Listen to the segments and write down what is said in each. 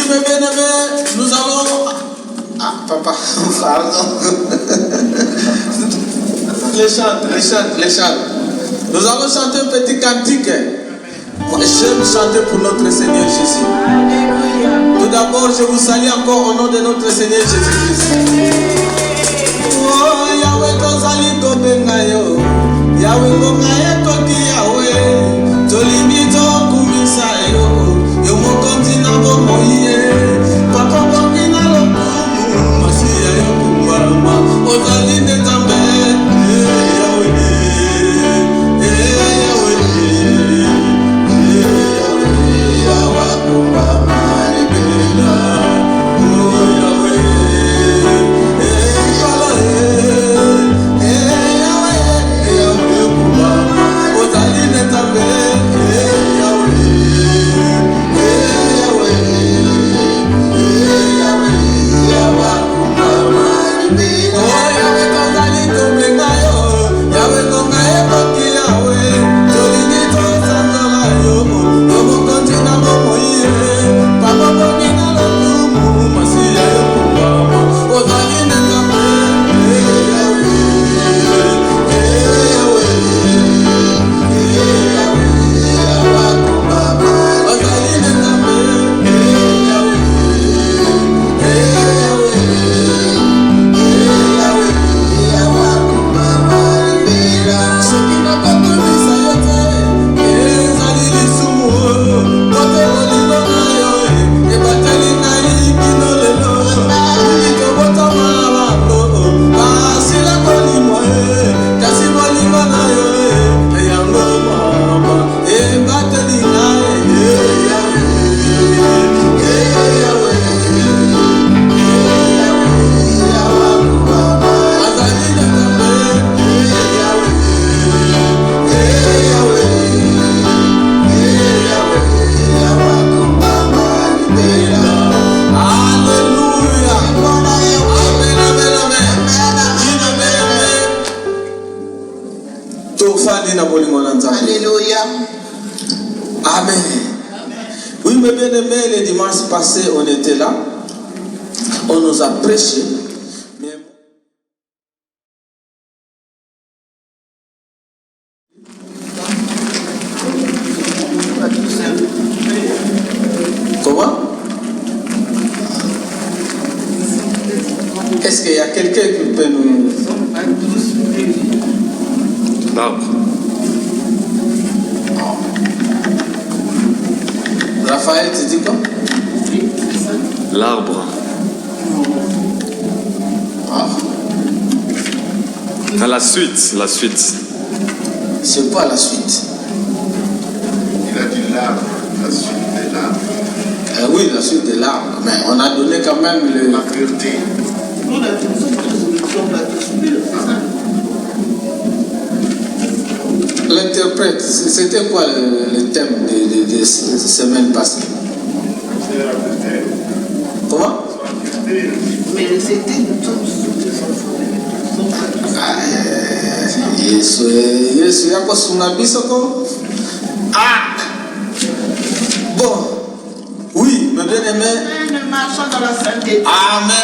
mes bien-aimés, nous allons... Ah, papa, pardon. Les chants. Nous allons chanter un petit cantique. Moi, j'aime chanter pour notre Seigneur Jésus. Tout d'abord, je vous salue encore au nom de notre Seigneur Jésus-Christ. Oh, Yahweh, tozali kobengayo. Yahweh, kongaye toki Yahweh. Tolimi tokumisa yo. Yo mokonzi na bomoye. Papa bokina lokumu. Masiya yo kumama. Ozali netambe. Alléluia. Amen. Oui, mes bien-aimés, les dimanches passés, on était là. On nous a prêché. Comment? Est-ce qu'il y a quelqu'un qui peut nous... L'arbre. Raphaël, tu dis quoi? L'arbre. Ah. À la suite, la suite. C'est quoi la suite? Il a dit l'arbre, la suite de l'arbre. Oui, la suite de l'arbre. Mais on a donné quand même le... La pureté. L'interprète, c'était quoi le thème de cette semaine passée? Comment? Mais c'était Yesu yako sunabisoko. Ah! Bon, oui, mes bien-aimés. nous marchons dans la sainteté. Amen.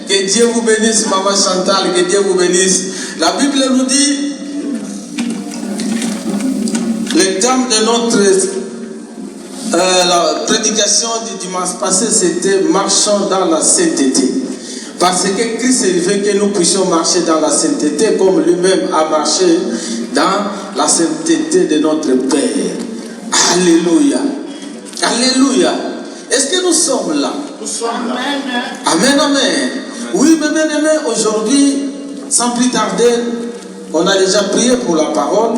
Que Dieu vous bénisse, Maman Chantal, que Dieu vous bénisse. La Bible nous dit, le thème de notre la prédication du dimanche passé, c'était marchons dans la sainteté. Parce que Christ veut que nous puissions marcher dans la sainteté comme lui-même a marché dans la sainteté de notre Père. Alléluia. Alléluia. Est-ce que nous sommes là? Nous sommes là. Amen. Oui, mes bien-aimés, aujourd'hui, sans plus tarder, on a déjà prié pour la parole.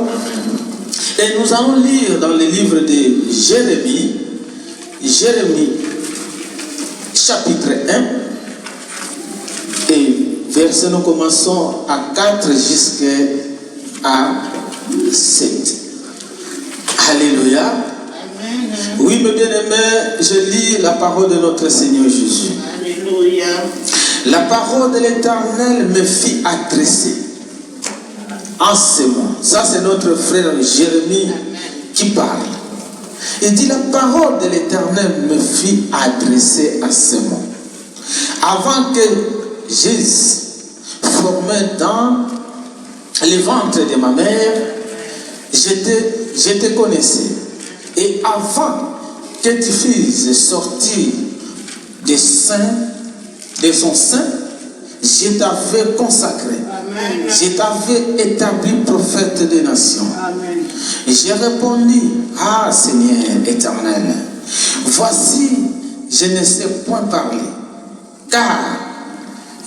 Et nous allons lire dans le livre de Jérémie, chapitre 1, et verset, nous commençons à 4 jusqu'à 7. Alléluia. Amen. Oui, mes bien-aimés, je lis la parole de notre Seigneur Jésus. Alléluia. La parole de l'Éternel me fit adresser en ce moment. Ça, c'est notre frère Jérémie qui parle. Il dit, la parole de l'Éternel me fit adresser à ce monde. Avant que Jésus formé dans le ventre de ma mère, je te connaissais. Et avant que tu fusses sortir de son sein, je t'avais consacré. Amen. Je t'avais établi prophète des nations. Amen. J'ai répondu, ah Seigneur éternel, voici, je ne sais point parler, car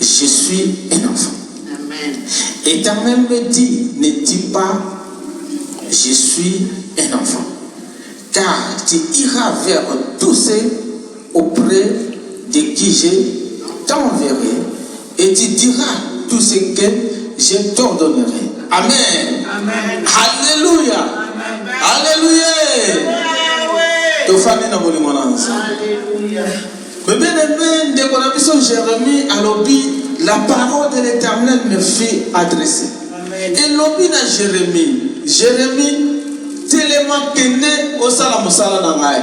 je suis un enfant. Amen. Éternel me dit, ne dis pas, je suis un enfant, car tu iras vers tous ceux auprès de qui je t'enverrai, et tu diras tout ce que je t'ordonnerai. Amen. Amen. Alléluia. Amen. Alléluia. Tofani na molimo nanza. Alléluia. Mais bien aimé, dès qu'on a vu son Jérémie à l'obi, la parole de l'Éternel me fit adresser. Amen. Et l'obi na Jérémie, tellement qu'il né au salam nangai.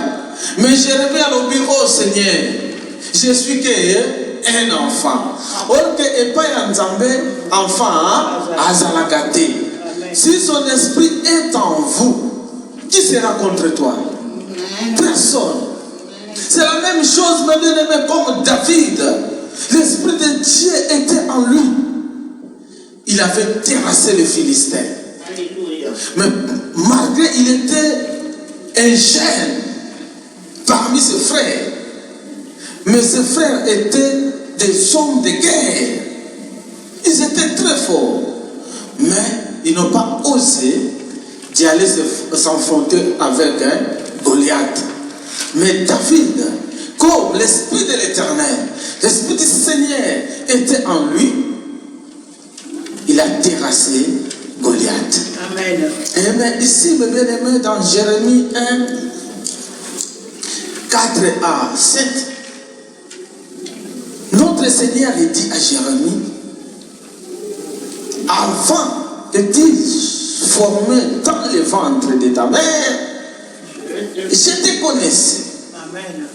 Mais Jérémie a l'obi, oh Seigneur, je suis un enfant. Or que et pas un Nzambe, enfant, azalagate. Si son esprit est en vous, qui sera contre toi? Personne. C'est la même chose, mais bien aimé, comme David. L'esprit de Dieu était en lui. Il avait terrassé les Philistins. Alléluia. Mais malgré il était un jeune parmi ses frères. Mais ses frères étaient des hommes de guerre. Ils étaient très forts. Mais ils n'ont pas osé d'y aller s'enfronter avec Goliath. Mais David, comme l'Esprit de l'Éternel, l'Esprit du Seigneur était en lui, il a terrassé Goliath. Amen. Et bien ici, mes bien-aimés, dans Jérémie 1, 4 à 7, notre Seigneur dit à Jérémie, avant que tu formé dans le ventre de ta mère, je te connaissais. Amen.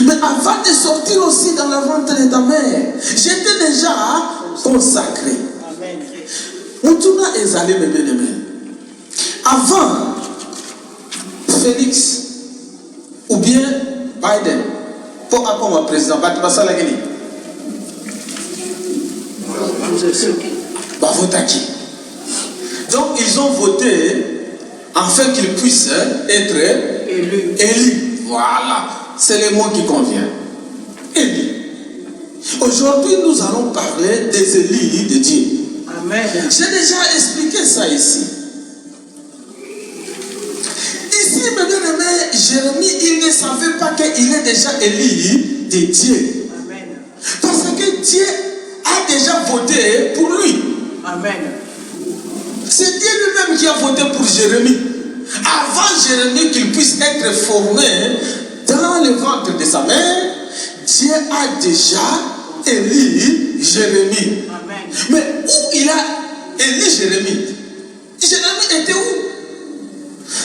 Mais avant de sortir aussi dans le ventre de ta mère, j'étais déjà consacré. Amen. Mutuna ezali mes bien-aimés. Avant Félix ou bien Biden, pour apprendre le président, donc ils ont voté afin qu'ils puissent être élus. Voilà, c'est le mot qui convient. Élus. Aujourd'hui, nous allons parler des élus de Dieu. Amen. J'ai déjà expliqué ça ici. Ici, mes bien-aimés, Jérémie, il ne savait pas qu'il est déjà élu de Dieu. Amen. Parce que Dieu a déjà voté pour lui. Amen. C'est Dieu lui-même qui a voté pour Jérémie. Avant Jérémie qu'il puisse être formé dans le ventre de sa mère, Dieu a déjà élu Jérémie. Amen. Mais où il a élu Jérémie? Jérémie était où?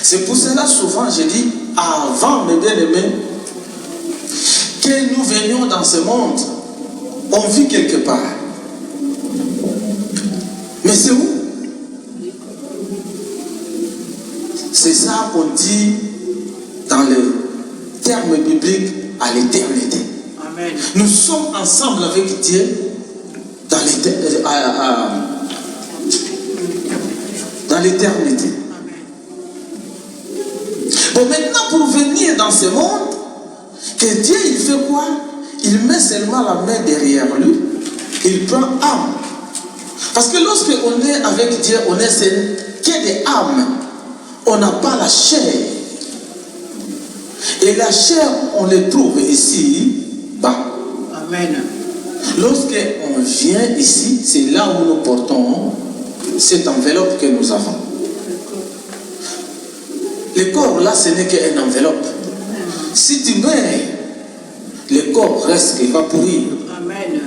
C'est pour cela souvent je dis, avant mes bien-aimés, que nous venions dans ce monde, on vit quelque part. Mais c'est où? C'est ça qu'on dit dans le terme biblique à l'éternité. Amen. Nous sommes ensemble avec Dieu dans l'éternité. Bon, maintenant pour venir dans ce monde, que Dieu il fait quoi? Il met seulement la main derrière lui, il prend âme. Parce que lorsque on est avec Dieu, on est que des âmes. On n'a pas la chair. Et la chair, on les trouve ici bas. Amen. Lorsqu'on vient ici, c'est là où nous portons cette enveloppe que nous avons. Le corps là, ce n'est qu'une enveloppe. Si tu meurs, le corps reste et va pourrir. Amen.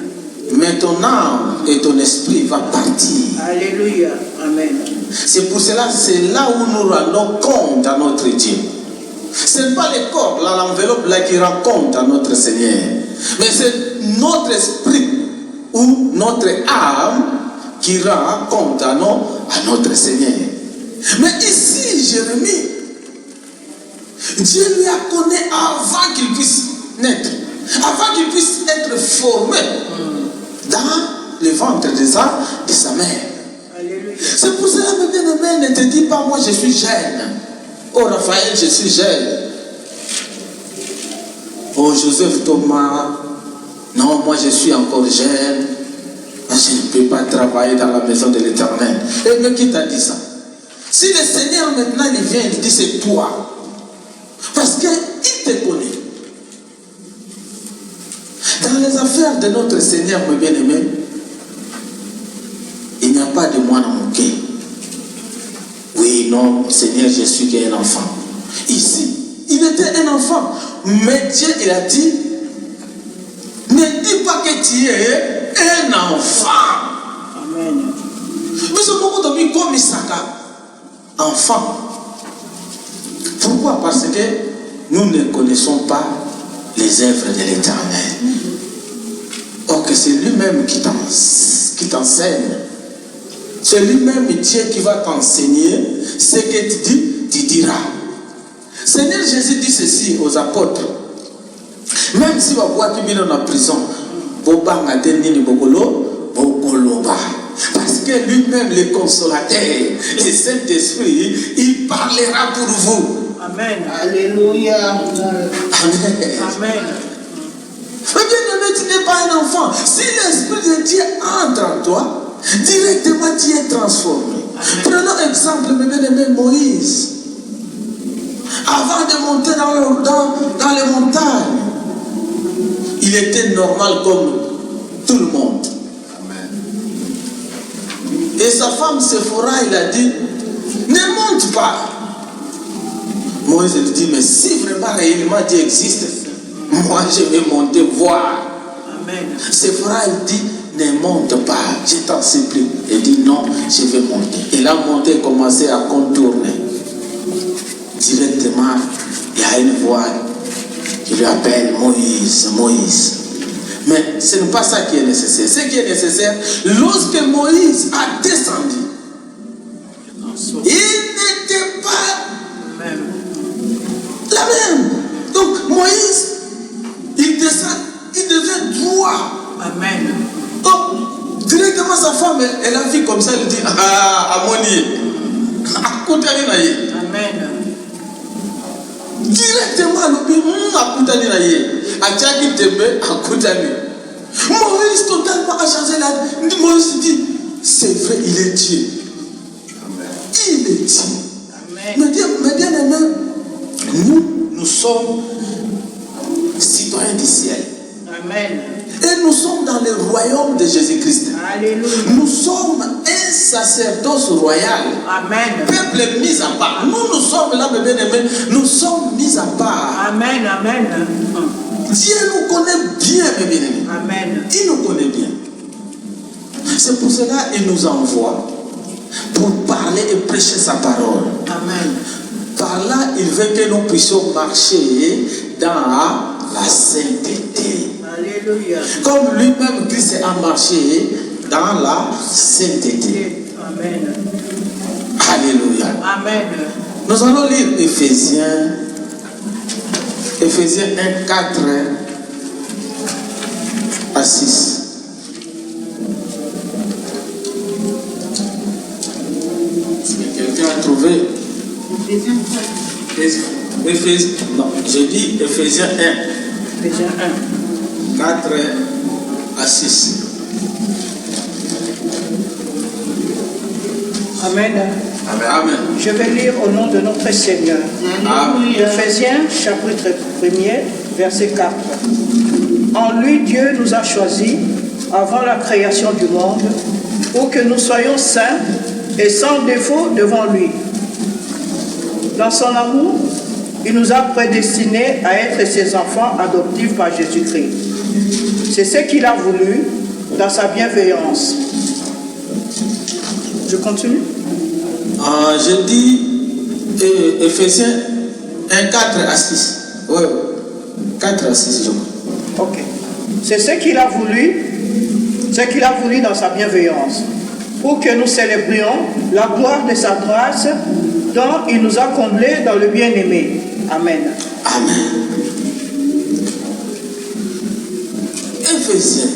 Mais ton âme et ton esprit va partir. Alléluia. Amen. C'est pour cela, c'est là où nous rendons compte à notre Dieu. Ce n'est pas les corps, là, l'enveloppe là qui raconte à notre Seigneur. Mais c'est notre esprit ou notre âme qui rend compte à notre Seigneur. Mais ici, Jérémie, Dieu lui a connu avant qu'il puisse naître, avant qu'il puisse être formé dans le ventre de sa mère. Alléluia. C'est pour cela, mes bien-aimés, ne te dis pas, moi je suis jeune. Oh Raphaël, je suis jeune. Oh Joseph Thomas, non, moi je suis encore jeune. Je ne peux pas travailler dans la maison de l'Éternel. Et mais qui t'a dit ça? Si le Seigneur maintenant il vient, il dit c'est toi. Parce qu'il te connaît. Dans les affaires de notre Seigneur, mes bien-aimés, il n'y a pas de moine manqué. Oui, non, Seigneur, je suis qu'un enfant. Ici, il était un enfant. Mais Dieu, il a dit, ne dis pas que tu es un enfant. Amen. Mais ce moment de vie comme Isaka, enfant. Pourquoi? Parce que nous ne connaissons pas les œuvres de l'Éternel. Or que c'est lui-même qui t'enseigne. C'est lui-même Dieu qui va t'enseigner ce que tu dis, tu diras. Seigneur Jésus dit ceci aux apôtres. Même si vous voyez en prison, parce que lui-même, le consolateur, le Saint-Esprit, il parlera pour vous. Amen. Alléluia. Amen. Amen. Mais bien-aimé, tu n'es pas un enfant. Si l'Esprit de Dieu entre en toi, directement tu es transformé. Prenons exemple, mes bien-aimés, Moïse. Avant de monter dans les montagnes, il était normal comme tout le monde. Amen. Et sa femme Séphora, il a dit, ne monte pas. Moïse lui dit, mais si vraiment réellement Dieu existe, moi je vais monter voir. Amen. Séphora, il dit, ne monte pas, je t'en supplie. Il dit, non, je vais monter. Il a monté et commencé à contourner. Directement, il y a une voix qui lui appelle Moïse, Moïse. Mais ce n'est pas ça qui est nécessaire. Ce qui est nécessaire, lorsque Moïse a descendu, il n'était pas Amen. la même. Donc Moïse, il descend, il devient droit. Amen. Donc, directement sa femme, elle a vu comme ça, elle dit, ah, Amoni, akutani na ye. Amen. Directement, elle dit, akutani na ye. Achaki tembe, akutani. Moïse totalement a changé la vie. Moïse dit, c'est vrai, il est Dieu. Il est Dieu. Amen. Mais bien aimé, nous sommes citoyens du ciel. Amen. Et nous sommes dans le royaume de Jésus-Christ. Alléluia. Nous sommes un sacerdoce royal. Amen. Peuple mis à part. Nous sommes là, mes bien-aimés. Nous sommes mis à part. Amen. Amen. Dieu nous connaît bien, mes bien-aimés. Amen. Il nous connaît bien. C'est pour cela qu'il nous envoie pour parler et prêcher sa parole. Amen. Par là, il veut que nous puissions marcher dans la sainteté. Alléluia. Comme lui-même, Christ a marché dans la sainteté. Amen. Alléluia. Amen. Nous allons lire Éphésiens 1, 4 à 6. Est-ce que quelqu'un a trouvé? Non, j'ai dit Éphésiens 1. Éphésiens 1. 4 à 6. Amen. Amen. Je vais lire au nom de notre Seigneur. Amen. Éphésiens, chapitre 1er, verset 4. En lui, Dieu nous a choisis avant la création du monde pour que nous soyons saints et sans défaut devant lui. Dans son amour, il nous a prédestinés à être ses enfants adoptifs par Jésus-Christ. C'est ce qu'il a voulu dans sa bienveillance. Je continue. Je dis Éphésiens Un 4 à 6. Oui, 4 à 6, je crois. Ok. C'est ce qu'il a voulu dans sa bienveillance, pour que nous célébrions la gloire de sa grâce dont il nous a comblés dans le bien-aimé. Amen. Amen. Éphésiens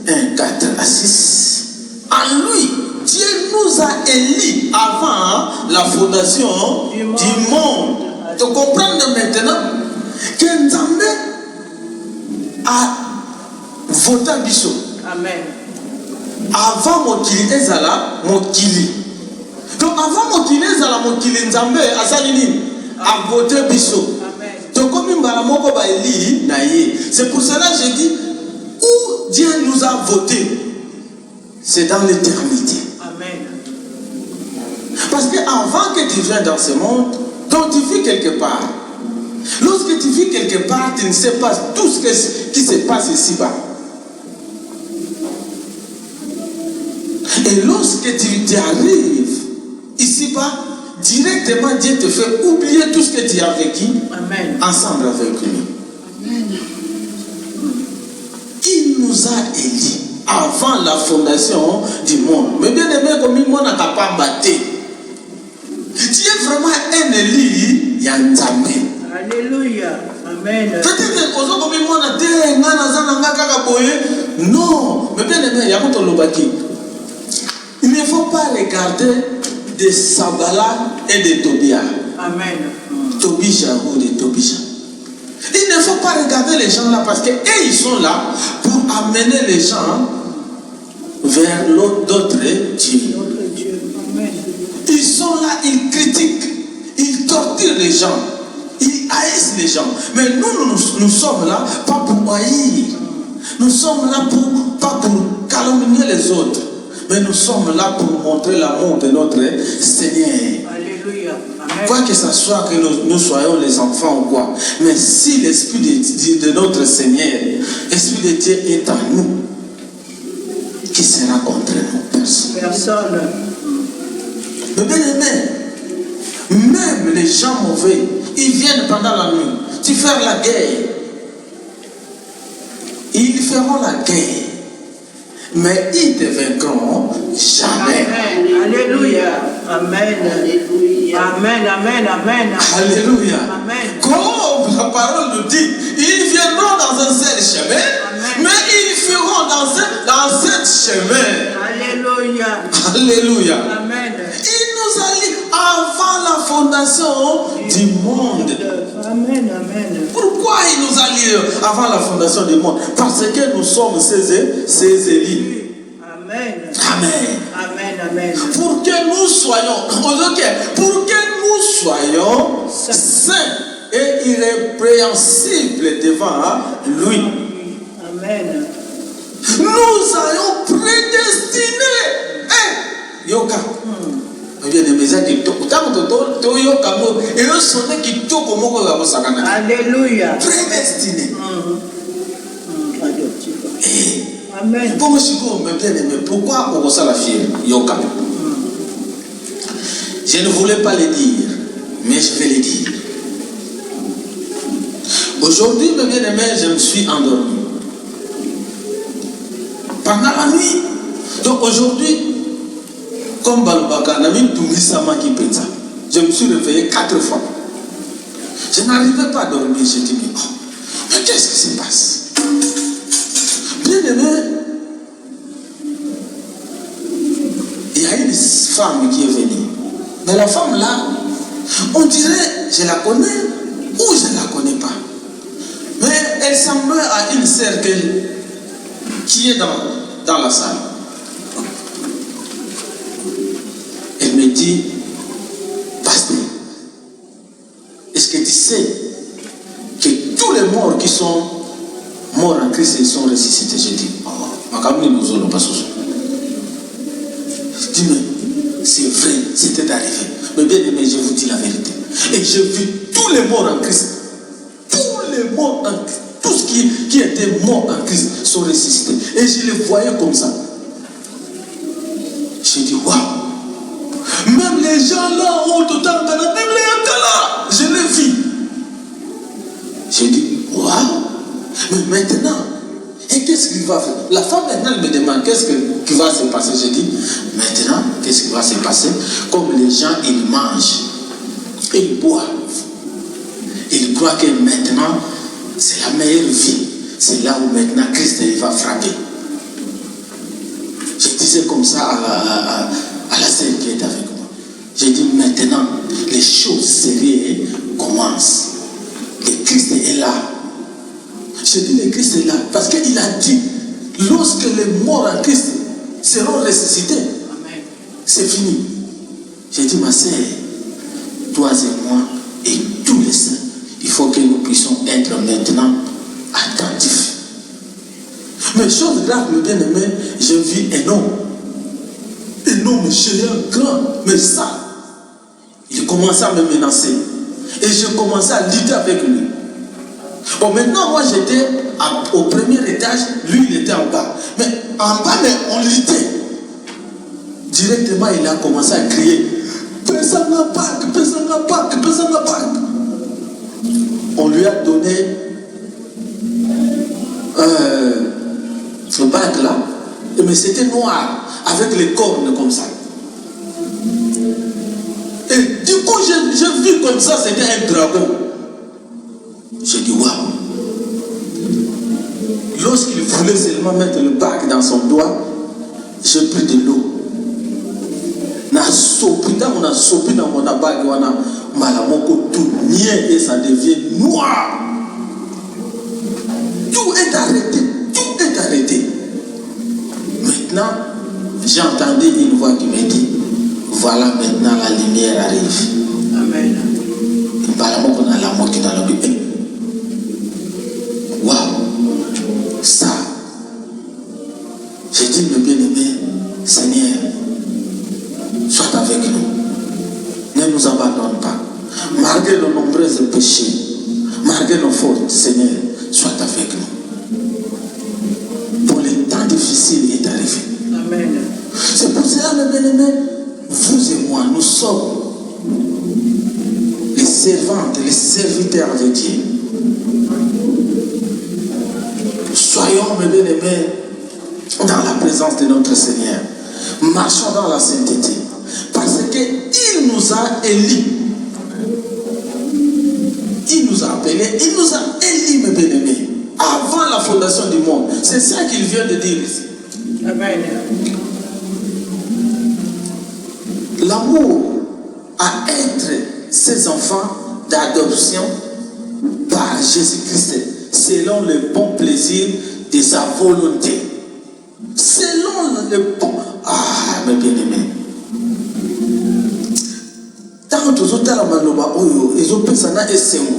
1, 4 à 6. En lui, Dieu nous a élis avant la fondation du monde. Tu comprends maintenant que Nzambe a voté Bissot. Amen. Avant Mokili Ezala, Mokili. Donc avant Mokili Ezala, Mokili Nzambe, Asalini, a voté Bissot. C'est pour cela que j'ai dit, où Dieu nous a voté, c'est dans l'éternité. Amen. Parce qu'avant que tu viennes dans ce monde, quand tu vis quelque part, lorsque tu vis quelque part, tu ne sais pas tout ce qui se passe ici-bas. Et lorsque tu arrives ici-bas, directement Dieu te fait oublier tout ce que tu as vécu. Amen. Ensemble avec lui. Amen. Il nous a élus avant la fondation du monde. Mais bien aimé, comme il n'a pas battu. Tu es vraiment un élu, il y a un tamé. Alléluia. Amen. Peut-être que comme il m'a dit, non, mais bien aimé, il y a un lobaki. Il ne faut pas regarder de Sabala et de Tobia. Amen. Tobisha ou de Tobisha. Il ne faut pas regarder les gens là parce qu'ils sont là pour amener les gens vers d'autres dieux. Ils sont là, ils critiquent, ils torturent les gens, ils haïssent les gens. Mais nous sommes là pas pour haïr. Nous sommes là pas pour calomnier les autres. Mais nous sommes là pour montrer l'amour de notre Seigneur. Alléluia. Amen. Quoi que ce soit que nous soyons les enfants ou quoi. Mais si l'Esprit de notre Seigneur, l'Esprit de Dieu est en nous, qui sera contre nous? Personne. Mais bien aimé, même les gens mauvais, ils viennent pendant la nuit. Tu fais la guerre. Ils feront la guerre. Mais ils ne vaincront jamais. Amen. Alléluia. Amen. Amen. Amen. Amen. Alléluia. Amen. Comme la parole nous dit, ils viendront dans un seul chemin, mais ils feront dans cet chemin. Alléluia. Alléluia. Amen. Il nous a dit avant la fondation du monde. Amen. Amen. Pourquoi il nous a dit avant la fondation du monde? Parce que nous sommes ses élus. Amen. Amen. Amen. Amen. Pour que nous soyons saints et irrépréhensibles devant lui. Amen. Nous allons prédestiner. Yoka. Alléluia. Prédestiné. Amen. Pourquoi on ressent la fière? Yoka. Je ne voulais pas le dire, mais je vais le dire. Aujourd'hui, mes bien-aimés, je me suis endormi. Pendant la nuit. Donc aujourd'hui, comme Balbaka, je me suis réveillé 4 fois. Je n'arrivais pas à dormir. J'ai dit, mais qu'est-ce qui se passe? Bien aimé, il y a une femme qui est venue. Mais la femme là, on dirait, je la connais ou je ne la connais pas. Mais elle semblait à une sœur qui est dans la salle. Elle me dit, pasteur, est-ce que tu sais que tous les morts qui sont morts en Christ, ils sont ressuscités? Je dis, je dis, mais c'est vrai, c'était arrivé. Mais bien aimé, je vous dis la vérité. Et j'ai vu tous les morts en Christ. Tous les morts en Christ. Tout ce qui était mort en Christ sont ressuscités. Et je les voyais comme ça. J'ai dit, waouh. Même les gens là, je les vis. J'ai dit, waouh, mais maintenant, et qu'est-ce qu'il va faire? La femme maintenant elle me demande, qu'est-ce qui va se passer? J'ai dit, maintenant, qu'est-ce qui va se passer? Comme les gens, ils mangent, ils boivent, ils croient que maintenant, c'est la meilleure vie. C'est là où maintenant Christ il va frapper. Je disais comme ça à la sœur qui est avec moi. J'ai dit maintenant, les choses sérieuses commencent. Et Christ est là. J'ai dit le Christ est là. Parce qu'il a dit, lorsque les morts en Christ seront ressuscités, c'est fini. J'ai dit ma sœur, toi et moi et tous les saints, il faut que nous puissions être maintenant attentifs. Mais chose grave, mes bien-aimés, je vis un homme. Un homme géant, grand, mais ça. Il commençait à me menacer. Et je commençais à lutter avec lui. Bon, maintenant, moi, j'étais au premier étage, lui, il était en bas. Mais en bas, mais on luttait. Directement, il a commencé à crier. Pesanga Park, Pesanga Park, Pesanga Park. On lui a donné ce bac là, mais c'était noir, avec les cornes comme ça. Et du coup, je vis comme ça, c'était un dragon. J'ai dit, waouh. Lorsqu'il voulait seulement mettre le bac dans son doigt, j'ai pris de l'eau. On a sopi dans mon bac, on a malamoko tout niais et ça devient noir. Tout est arrêté. Tout est arrêté. Maintenant, j'ai entendu une voix qui me dit, voilà maintenant la lumière arrive. Amen. Waouh. Ça. J'ai dit, mes bien-aimés, Seigneur, sois avec nous. Ne nous abandonne pas. Malgré nos nombreux péchés, malgré nos fautes, Seigneur, sois avec nous. Pour les temps difficiles est arrivé. Amen. C'est pour cela, mes bien-aimés, vous et moi, nous sommes les servantes, les serviteurs de Dieu. Soyons, mes bien-aimés, dans la présence de notre Seigneur. Marchons dans la sainteté. Parce qu'il nous a élus. Il nous a appelés, il nous a élus, mes bien-aimés, avant la fondation du monde. C'est ça qu'il vient de dire ici. Amen. L'amour à être ses enfants d'adoption par Jésus-Christ, selon le bon plaisir de sa volonté. Selon le bon... Ah, mes bien-aimés. Tant que tout à l'heure, ils ont pensé à SMO.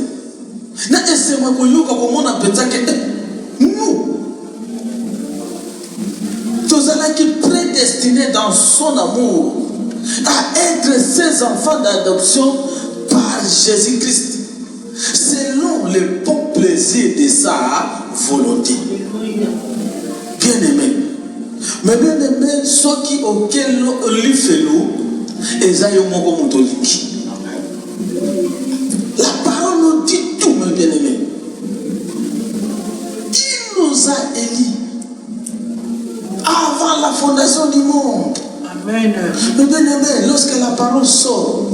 Na SMO, comment on appelle ça? Nous. Tous ceux qui sont prédestinés dans son amour à être ses enfants d'adoption par Jésus-Christ, selon le bon plaisir de sa volonté. Bien-aimés. Mais bien-aimés, ceux qui auxquels lui fait l'eau, ils ont la parole nous dit tout, mes bien-aimés. Il nous a élus avant la fondation du monde. Amen. Mais bien-aimés, lorsque la parole sort,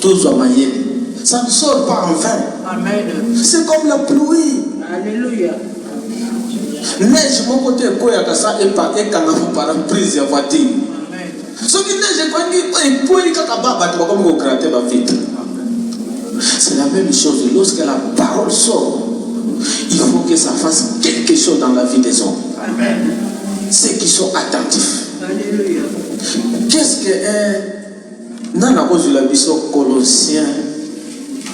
tout soit maillé. Ça ne sort pas en vain. Amen. C'est comme la pluie. Alléluia. Neige, mon côté, quoi, il y a ça, et par un prise de voiture. Ce qui neige, c'est la même chose. Lorsque la parole sort, il faut que ça fasse quelque chose dans la vie des hommes. Amen. Ceux qui sont attentifs. Alléluia. Qu'est-ce que est dans la cause de la mission Colossiens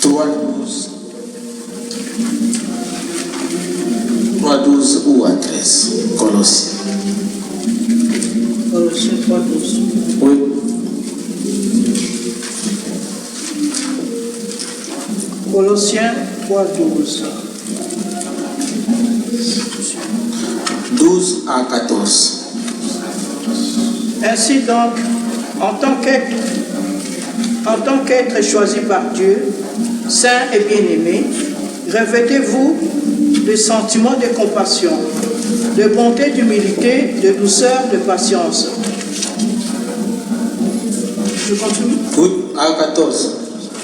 3:12 ou à 13? Colossiens. Colossiens 3:12. Oui. Colossiens 3:12. 12 à 14. Ainsi donc, en tant qu'être choisi par Dieu, saint et bien-aimé, revêtez-vous de sentiments de compassion, de bonté, d'humilité, de douceur, de patience. Je continue. Oui, à 14.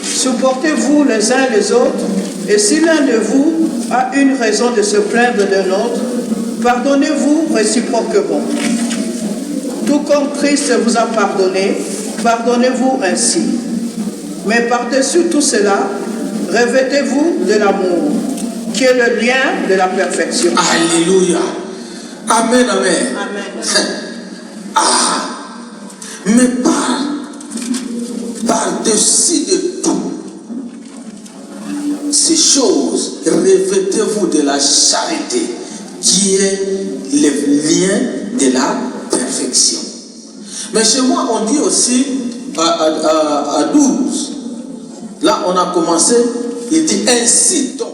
Supportez-vous les uns les autres, et si l'un de vous a une raison de se plaindre d'un autre, pardonnez-vous réciproquement. Tout comme Christ vous a pardonné, pardonnez-vous ainsi. Mais par-dessus tout cela, revêtez-vous de l'amour, qui est le lien de la perfection. Alléluia. Amen, amen. Amen. Mais par-dessus de tout, ces choses, revêtez-vous de la charité, qui est le lien de la perfection. Mais chez moi, on dit aussi à 12, là on a commencé, il dit ainsi donc.